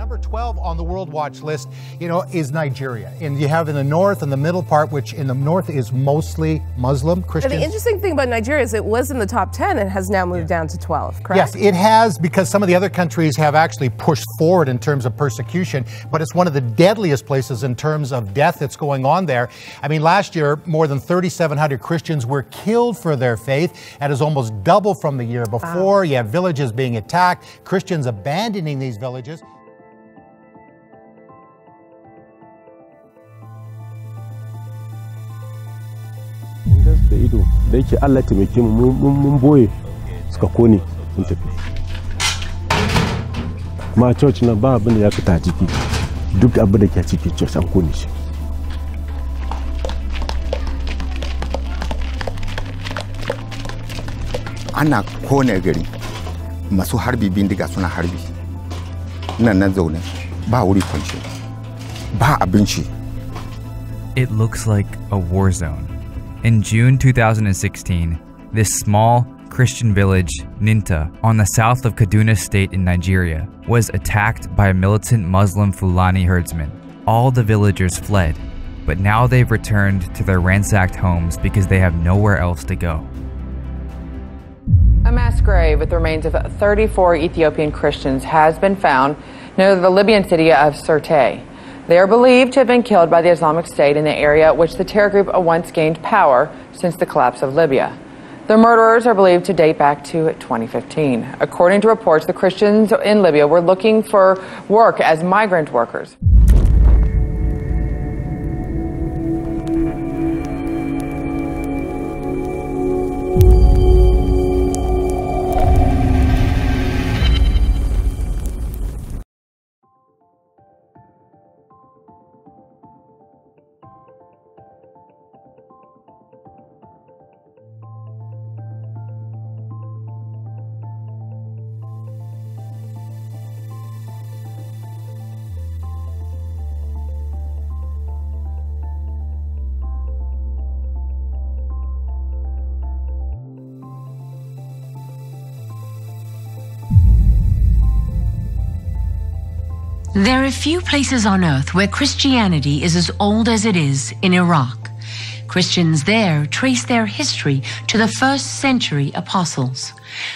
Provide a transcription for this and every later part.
number 12 on the World Watch list, is Nigeria. And you have in the north and the middle part, which in the north is mostly Muslim, Christian. And the interesting thing about Nigeria is it was in the top 10 and has now moved down to 12, correct? Yes, it has, because some of the other countries have actually pushed forward in terms of persecution, but it's one of the deadliest places in terms of death that's going on there. I mean, last year, more than 3,700 Christians were killed for their faith. That is almost double from the year before. You have villages being attacked, Christians abandoning these villages. Da ido da yake Allah taimake mu mun boye suka kone sun tafi. Ma church na ba abin da ya fita ciki, duk abin da ke ciki church an kone shi. Ana kone gari, masu harbi bindiga suna harbi. Nan zaune ba wuri kwance, ba abinci. It looks like a war zone. In June 2016, this small Christian village, Ninta, on the south of Kaduna State in Nigeria, was attacked by militant Muslim Fulani herdsmen. All the villagers fled, but now they've returned to their ransacked homes because they have nowhere else to go. A mass grave with the remains of 34 Ethiopian Christians has been found near the Libyan city of Sirte. They are believed to have been killed by the Islamic State in the area which the terror group once gained power since the collapse of Libya. The murderers are believed to date back to 2015. According to reports, the Christians in Libya were looking for work as migrant workers. There are few places on earth where Christianity is as old as it is in Iraq. Christians there trace their history to the first century apostles.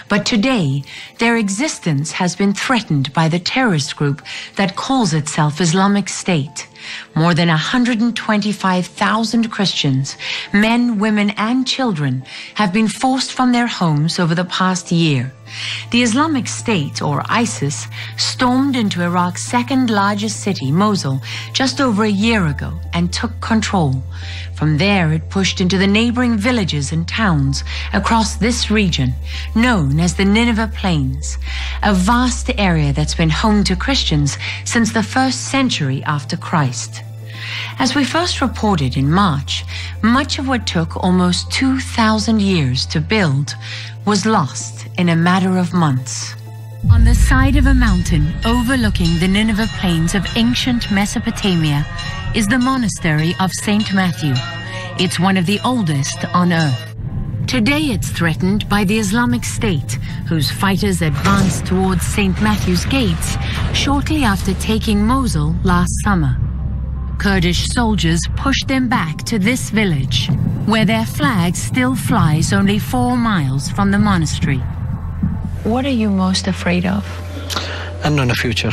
But today, their existence has been threatened by the terrorist group that calls itself Islamic State. More than 125,000 Christians, men, women, and children, have been forced from their homes over the past year. The Islamic State, or ISIS, stormed into Iraq's second largest city, Mosul, just over a year ago and took control. From there, it pushed into the neighboring villages and towns across this region, known as the Nineveh Plains, a vast area that's been home to Christians since the first century after Christ. As we first reported in March, much of what took almost 2,000 years to build was lost in a matter of months. On the side of a mountain overlooking the Nineveh Plains of ancient Mesopotamia is the monastery of St. Matthew. It's one of the oldest on earth. Today it's threatened by the Islamic State, whose fighters advanced towards St. Matthew's gates shortly after taking Mosul last summer. Kurdish soldiers pushed them back to this village, where their flag still flies only 4 miles from the monastery. What are you most afraid of? Unknown future.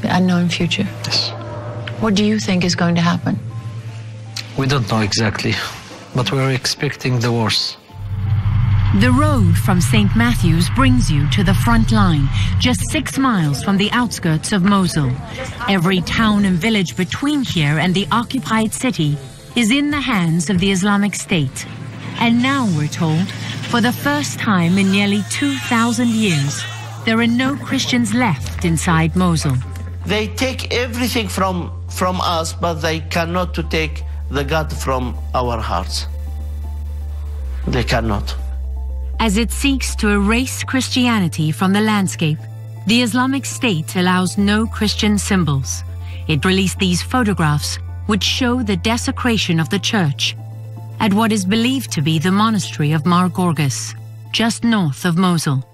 The unknown future? Yes. What do you think is going to happen? We don't know exactly, but we're expecting the worst. The road from St. Matthew's brings you to the front line, just 6 miles from the outskirts of Mosul. Every town and village between here and the occupied city is in the hands of the Islamic State. And now we're told, for the first time in nearly 2,000 years, there are no Christians left inside Mosul. They take everything from us, but they cannot to take the God from our hearts. They cannot. As it seeks to erase Christianity from the landscape, the Islamic State allows no Christian symbols. It released these photographs which show the desecration of the church at what is believed to be the monastery of Mar Gorgas, just north of Mosul.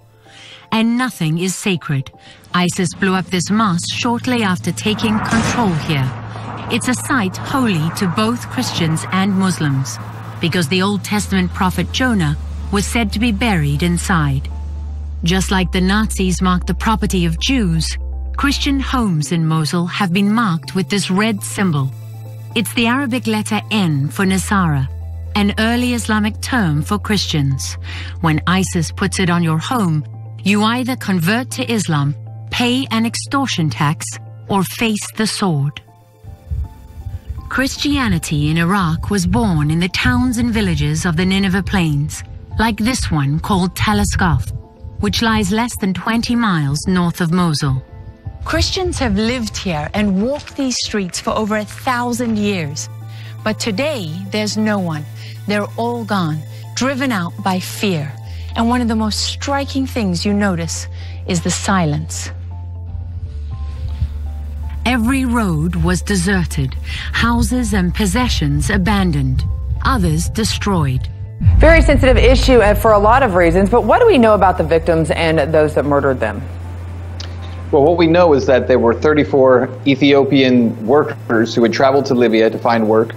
and nothing is sacred. ISIS blew up this mosque shortly after taking control here. It's a site holy to both Christians and Muslims, because the Old Testament prophet Jonah was said to be buried inside. Just like the Nazis marked the property of Jews, Christian homes in Mosul have been marked with this red symbol. It's the Arabic letter N for Nasara, an early Islamic term for Christians. When ISIS puts it on your home, you either convert to Islam, pay an extortion tax, or face the sword. Christianity in Iraq was born in the towns and villages of the Nineveh Plains, like this one called Talaskaf, which lies less than 20 miles north of Mosul. Christians have lived here and walked these streets for over 1,000 years. But today, there's no one. They're all gone, driven out by fear. And one of the most striking things you notice is the silence. Every road was deserted, houses and possessions abandoned, others destroyed. Very sensitive issue for a lot of reasons, but what do we know about the victims and those that murdered them? Well, what we know is that there were 34 Ethiopian workers who had traveled to Libya to find work.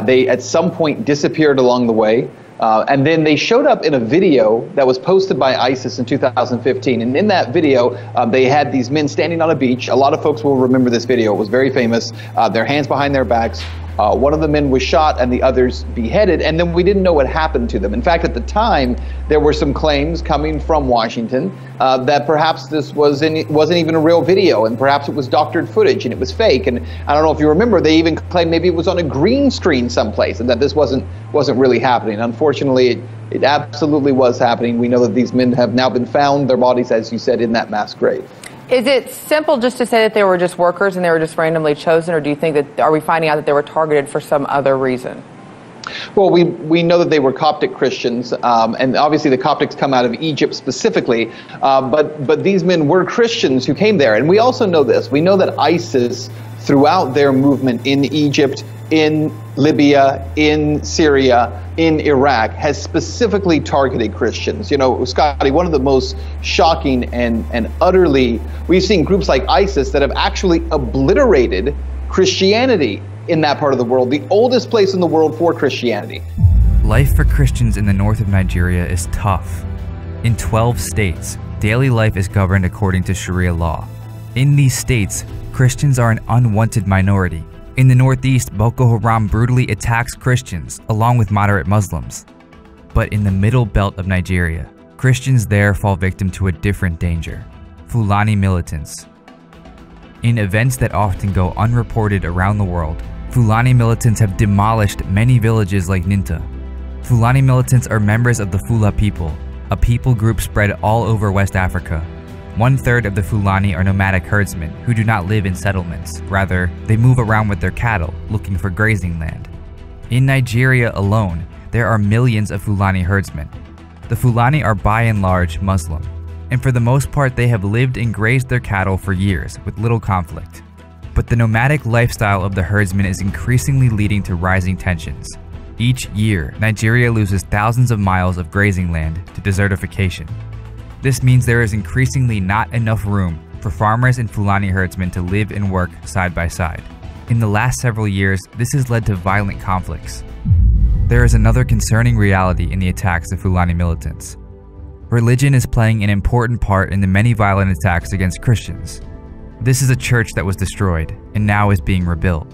They at some point disappeared along the way. And then they showed up in a video that was posted by ISIS in 2015. And in that video, they had these men standing on a beach. A lot of folks will remember this video. It was very famous. Their hands behind their backs. One of the men was shot and the others beheaded. And then we didn't know what happened to them. In fact, at the time, there were some claims coming from Washington that perhaps this wasn't even a real video, and perhaps it was doctored footage and it was fake. And I don't know if you remember, they even claimed maybe it was on a green screen someplace and that this wasn't really happening. Unfortunately, it absolutely was happening. We know that these men have now been found, their bodies, as you said, in that mass grave. Is it simple just to say that they were just workers and they were just randomly chosen, or do you think that, are we finding out that they were targeted for some other reason? Well, we know that they were Coptic Christians, and obviously the Coptics come out of Egypt specifically, but these men were Christians who came there. And we also know this. We know that ISIS, throughout their movement in Egypt, in Libya, in Syria, in Iraq, has specifically targeted Christians. You know, Scotty, one of the most shocking and utterly, we've seen groups like ISIS that have actually obliterated Christianity in that part of the world, the oldest place in the world for Christianity. Life for Christians in the north of Nigeria is tough. In 12 states, daily life is governed according to Sharia law. In these states, Christians are an unwanted minority. In the northeast, Boko Haram brutally attacks Christians, along with moderate Muslims. But in the middle belt of Nigeria, Christians there fall victim to a different danger: Fulani militants. In events that often go unreported around the world, Fulani militants have demolished many villages like Ninta. Fulani militants are members of the Fula people, a people group spread all over West Africa. 1/3 of the Fulani are nomadic herdsmen who do not live in settlements. Rather, they move around with their cattle, looking for grazing land. In Nigeria alone, there are millions of Fulani herdsmen. The Fulani are by and large Muslim, and for the most part they have lived and grazed their cattle for years with little conflict. But the nomadic lifestyle of the herdsmen is increasingly leading to rising tensions. Each year, Nigeria loses thousands of miles of grazing land to desertification. This means there is increasingly not enough room for farmers and Fulani herdsmen to live and work side by side. In the last several years, this has led to violent conflicts. There is another concerning reality in the attacks of Fulani militants. Religion is playing an important part in the many violent attacks against Christians. This is a church that was destroyed and now is being rebuilt.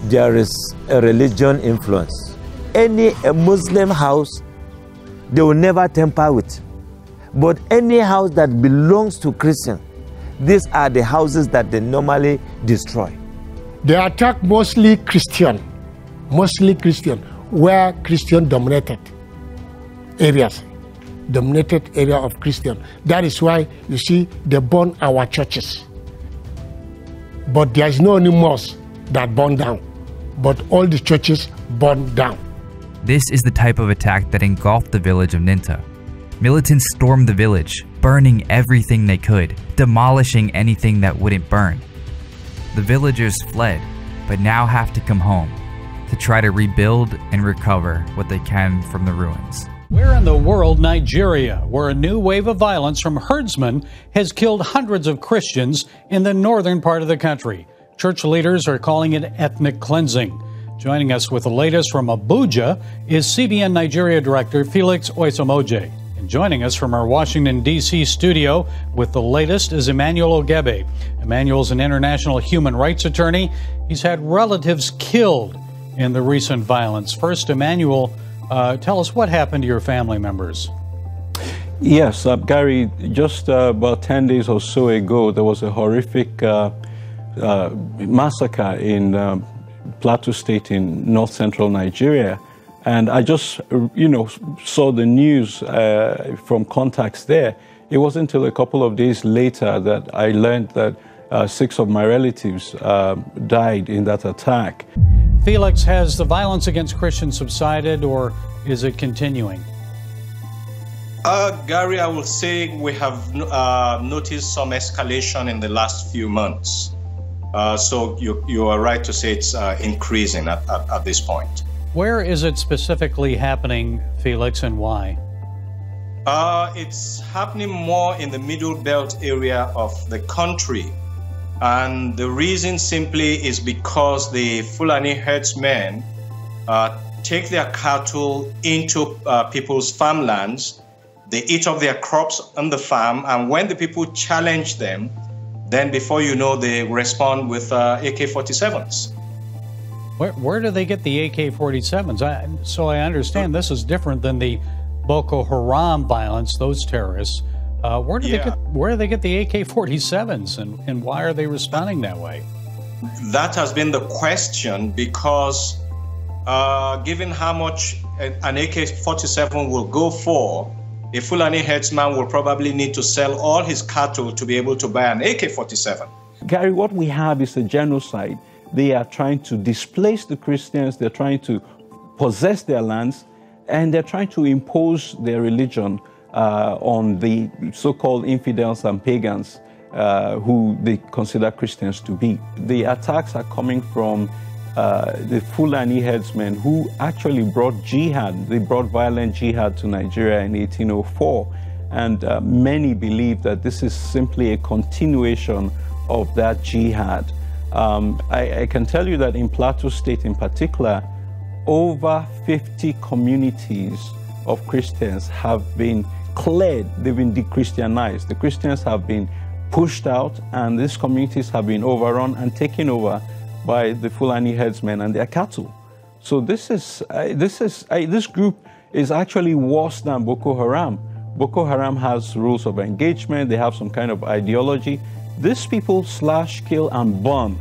There is a religion influence. A Muslim house, they will never tamper with. But any house that belongs to Christian, these are the houses that they normally destroy. They attack mostly Christian, where Christian dominated areas, of Christian. That is why you see they burn our churches. But there is no any mosque that burned down, but all the churches burned down. This is the type of attack that engulfed the village of Ninta. Militants stormed the village, burning everything they could, demolishing anything that wouldn't burn. The villagers fled, but now have to come home to try to rebuild and recover what they can from the ruins. Where in the world Nigeria, where a new wave of violence from herdsmen has killed hundreds of Christians in the northern part of the country. Church leaders are calling it ethnic cleansing. Joining us with the latest from Abuja is CBN Nigeria Director Felix Oyesomoje. And joining us from our Washington, D.C. studio with the latest is EMMANUEL OGEBE. EMMANUEL's an international human rights attorney. He's had relatives killed in the recent violence. First, EMMANUEL, tell us what happened to your family members. Yes, Gary, just about 10 days or so ago, there was a horrific massacre in Plateau State in north-central Nigeria. And I just, saw the news from contacts there. It wasn't until a couple of days later that I learned that 6 of my relatives died in that attack. Felix, has the violence against Christians subsided, or is it continuing? Gary, I will say we have noticed some escalation in the last few months. So you are right to say it's increasing at this point. Where is it specifically happening, Felix, and why? It's happening more in the Middle Belt area of the country. And the reason simply is because the Fulani herdsmen take their cattle into people's farmlands. They eat up their crops on the farm, and when the people challenge them, then before you know, they respond with AK-47s. Where do they get the AK-47s? So I understand this is different than the Boko Haram violence, those terrorists. Where do they get the AK-47s, and why are they responding that way? That has been the question, because given how much an AK-47 will go for, a Fulani herdsman will probably need to sell all his cattle to be able to buy an AK-47. Gary, what we have is a genocide. They are trying to displace the Christians, they're trying to possess their lands, and they're trying to impose their religion on the so-called infidels and pagans who they consider Christians to be. The attacks are coming from the Fulani herdsmen who actually brought jihad. They brought violent jihad to Nigeria in 1804. And many believe that this is simply a continuation of that jihad. I can tell you that in Plateau State in particular, over 50 communities of Christians have been cleared. They've been de-Christianized. The Christians have been pushed out, and these communities have been overrun and taken over by the Fulani herdsmen and their cattle. So this group is actually worse than Boko Haram. Boko Haram has rules of engagement. They have some kind of ideology. These people slash, kill, and burn.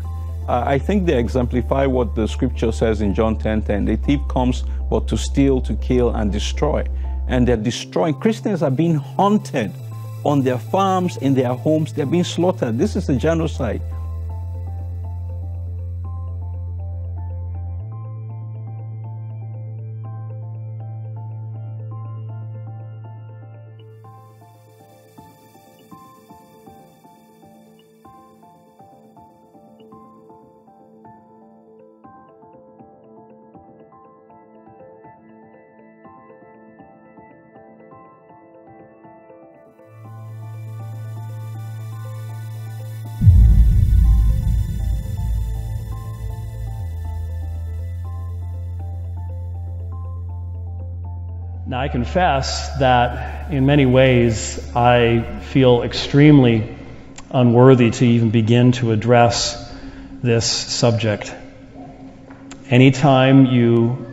I think they exemplify what the scripture says in John 10:10. The thief comes but to steal, to kill, and destroy. And they're destroying. Christians are being hunted on their farms, in their homes. They're being slaughtered. This is a genocide. Now, I confess that in many ways I feel extremely unworthy to even begin to address this subject. Anytime you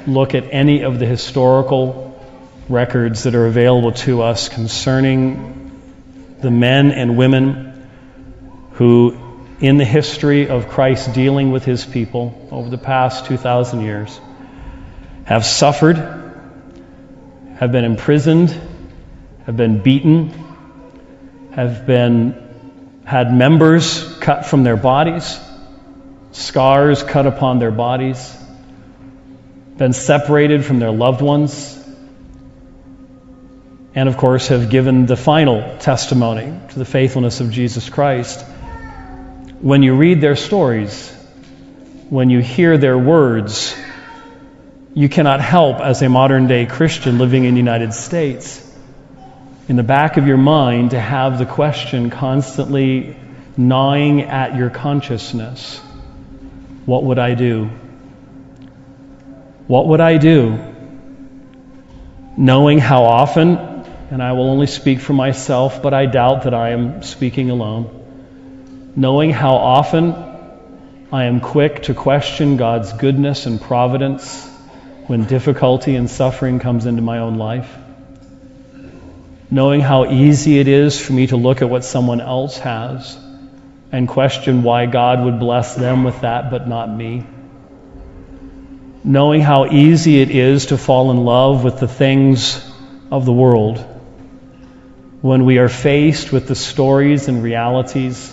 look at any of the historical records that are available to us concerning the men and women who, in the history of Christ dealing with his people over the past 2,000 years, have suffered, have been imprisoned, have been beaten, have had members cut from their bodies, scars cut upon their bodies, been separated from their loved ones, and of course have given the final testimony to the faithfulness of Jesus Christ. When you read their stories, when you hear their words, You cannot help, as a modern-day Christian living in the United States, in the back of your mind to have the question constantly gnawing at your consciousness. What would I do? What would I do? Knowing how often, and I will only speak for myself, but I doubt that I am speaking alone, knowing how often I am quick to question God's goodness and providence when difficulty and suffering comes into my own life, knowing how easy it is for me to look at what someone else has and question why God would bless them with that but not me, knowing how easy it is to fall in love with the things of the world when we are faced with the stories and realities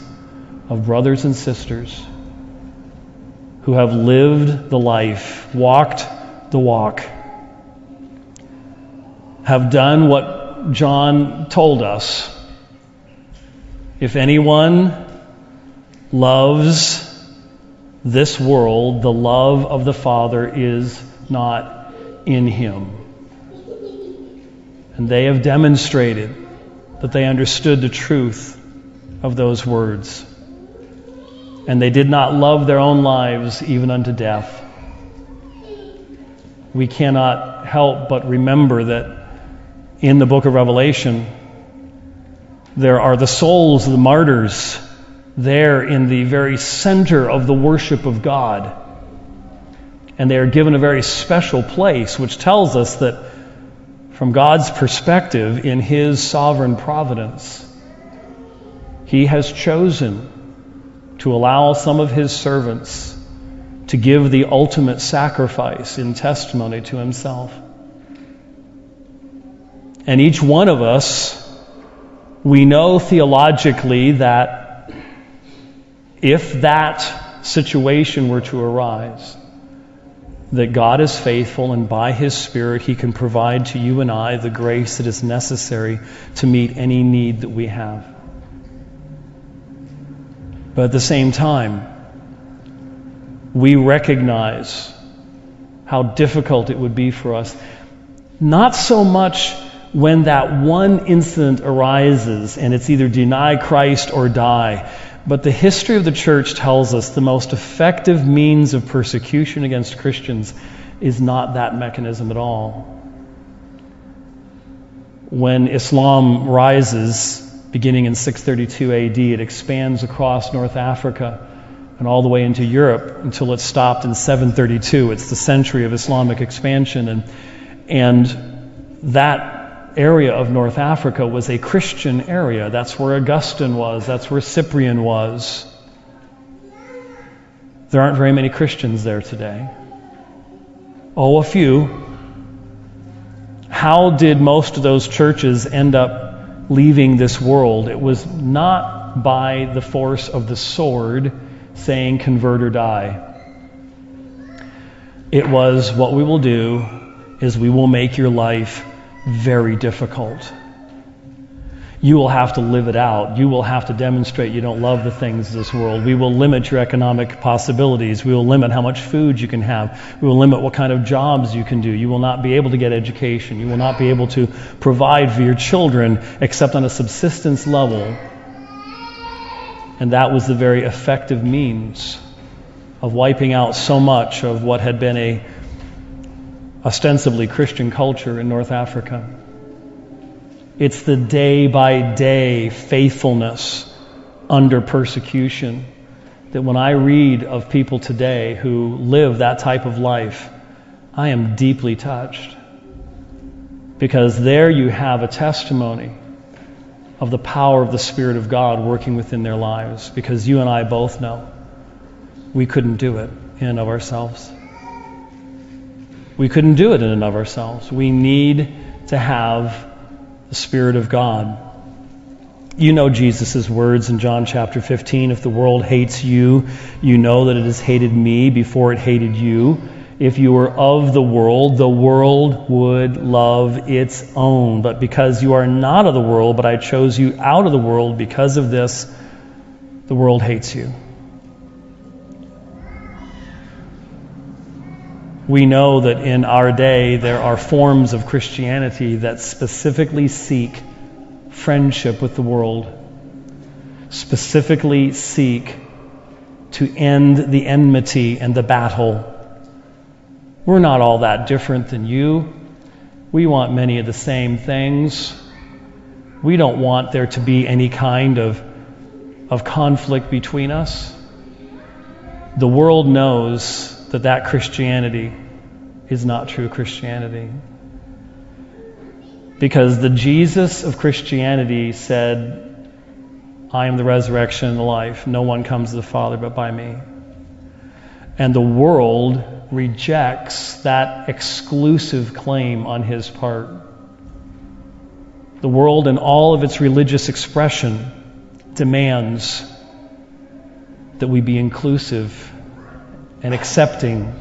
of brothers and sisters who have lived the life, walked the walk, have done what John told us. If anyone loves this world, the love of the Father is not in him. And they have demonstrated that they understood the truth of those words. And they did not love their own lives even unto death. We cannot help but remember that in the book of Revelation, there are the souls of the martyrs there in the very center of the worship of God. And they are given a very special place, which tells us that from God's perspective, in His sovereign providence, He has chosen to allow some of His servants to give the ultimate sacrifice in testimony to Himself. And each one of us, we know theologically that if that situation were to arise, that God is faithful, and by His Spirit He can provide to you and I the grace that is necessary to meet any need that we have. But at the same time, we recognize how difficult it would be for us, not so much when that one incident arises and it's either deny Christ or die, but the history of the church tells us the most effective means of persecution against Christians is not that mechanism at all. When Islam rises, beginning in 632 AD, it expands across North Africa and all the way into Europe until it stopped in 732. It's the century of Islamic expansion. And that area of North Africa was a Christian area. That's where Augustine was. That's where Cyprian was. There aren't very many Christians there today. Oh, a few. How did most of those churches end up leaving this world? It was not by the force of the sword saying convert or die. It was, what we will do is we will make your life very difficult. You will have to live it out. You will have to demonstrate you don't love the things of this world. We will limit your economic possibilities. We will limit how much food you can have. We will limit what kind of jobs you can do. You will not be able to get education. You will not be able to provide for your children except on a subsistence level. And that was the very effective means of wiping out so much of what had been a ostensibly Christian culture in North Africa. It's the day-by-day faithfulness under persecution that when I read of people today who live that type of life, I am deeply touched. Because there you have a testimony of the power of the Spirit of God working within their lives. Because you and I both know we couldn't do it in and of ourselves. We couldn't do it in and of ourselves. We need to have the Spirit of God. You know Jesus' words in John chapter 15, if the world hates you, you know that it has hated me before it hated you. If you were of the world would love its own. But because you are not of the world, but I chose you out of the world, because of this, the world hates you. We know that in our day there are forms of Christianity that specifically seek friendship with the world, specifically seek to end the enmity and the battle. We're not all that different than you. We want many of the same things. We don't want there to be any kind of conflict between us. The world knows that Christianity is not true Christianity. Because the Jesus of Christianity said, I am the resurrection and the life. No one comes to the Father but by me. And the world rejects that exclusive claim on his part. The world, in all of its religious expression, demands that we be inclusive and accepting,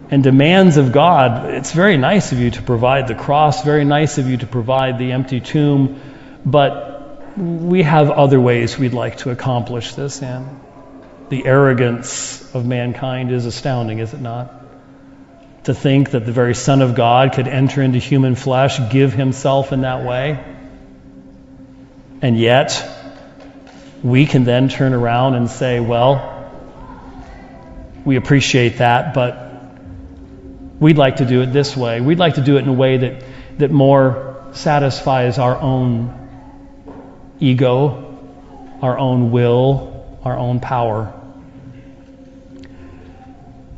and demands of God. It's very nice of you to provide the cross, very nice of you to provide the empty tomb, but we have other ways we'd like to accomplish this in. The arrogance of mankind is astounding, is it not? To think that the very Son of God could enter into human flesh, give himself in that way, and yet we can then turn around and say, well, we appreciate that, but we'd like to do it this way. We'd like to do it in a way that more satisfies our own ego, our own will, our own power.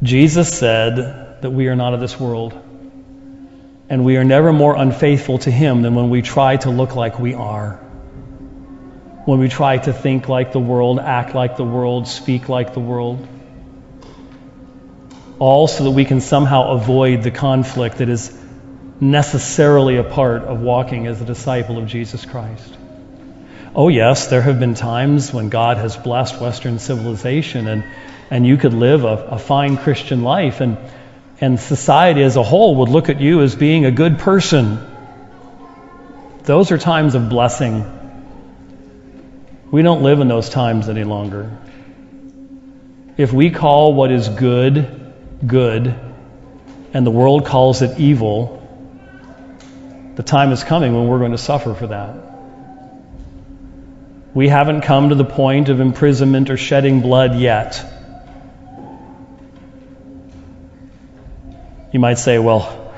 Jesus said that we are not of this world, and we are never more unfaithful to him than when we try to look like we are. When we try to think like the world, act like the world, speak like the world. All so that we can somehow avoid the conflict that is necessarily a part of walking as a disciple of Jesus Christ. Oh yes, there have been times when God has blessed Western civilization and you could live a fine Christian life, and society as a whole would look at you as being a good person. Those are times of blessing. We don't live in those times any longer. If we call what is good, good, and the world calls it evil, the time is coming when we're going to suffer for that. We haven't come to the point of imprisonment or shedding blood yet. You might say, well,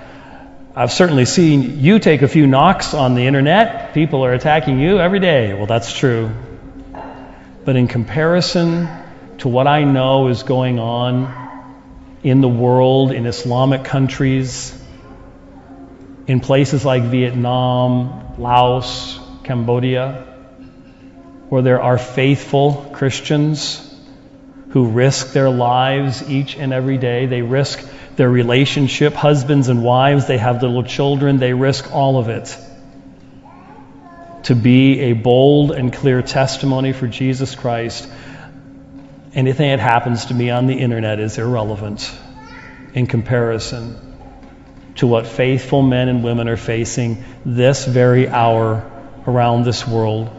I've certainly seen you take a few knocks on the internet. People are attacking you every day. Well, that's true. But in comparison to what I know is going on in the world, in Islamic countries, in places like Vietnam, Laos, Cambodia, where there are faithful Christians who risk their lives each and every day. They risk their relationship, husbands and wives, they have little children, they risk all of it to be a bold and clear testimony for Jesus Christ. Anything that happens to me on the internet is irrelevant in comparison to what faithful men and women are facing this very hour around this world,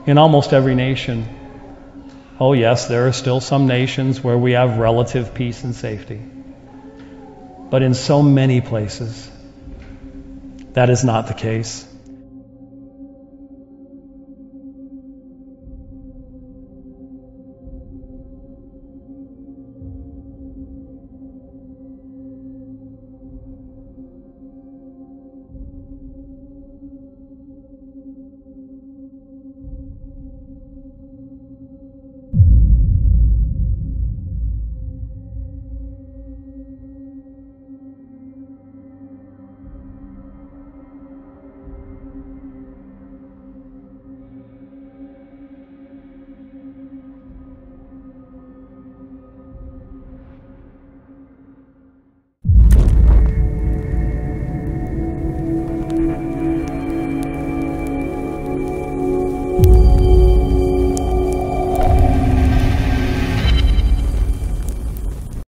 in almost every nation. Oh yes, there are still some nations where we have relative peace and safety. But in so many places, that is not the case.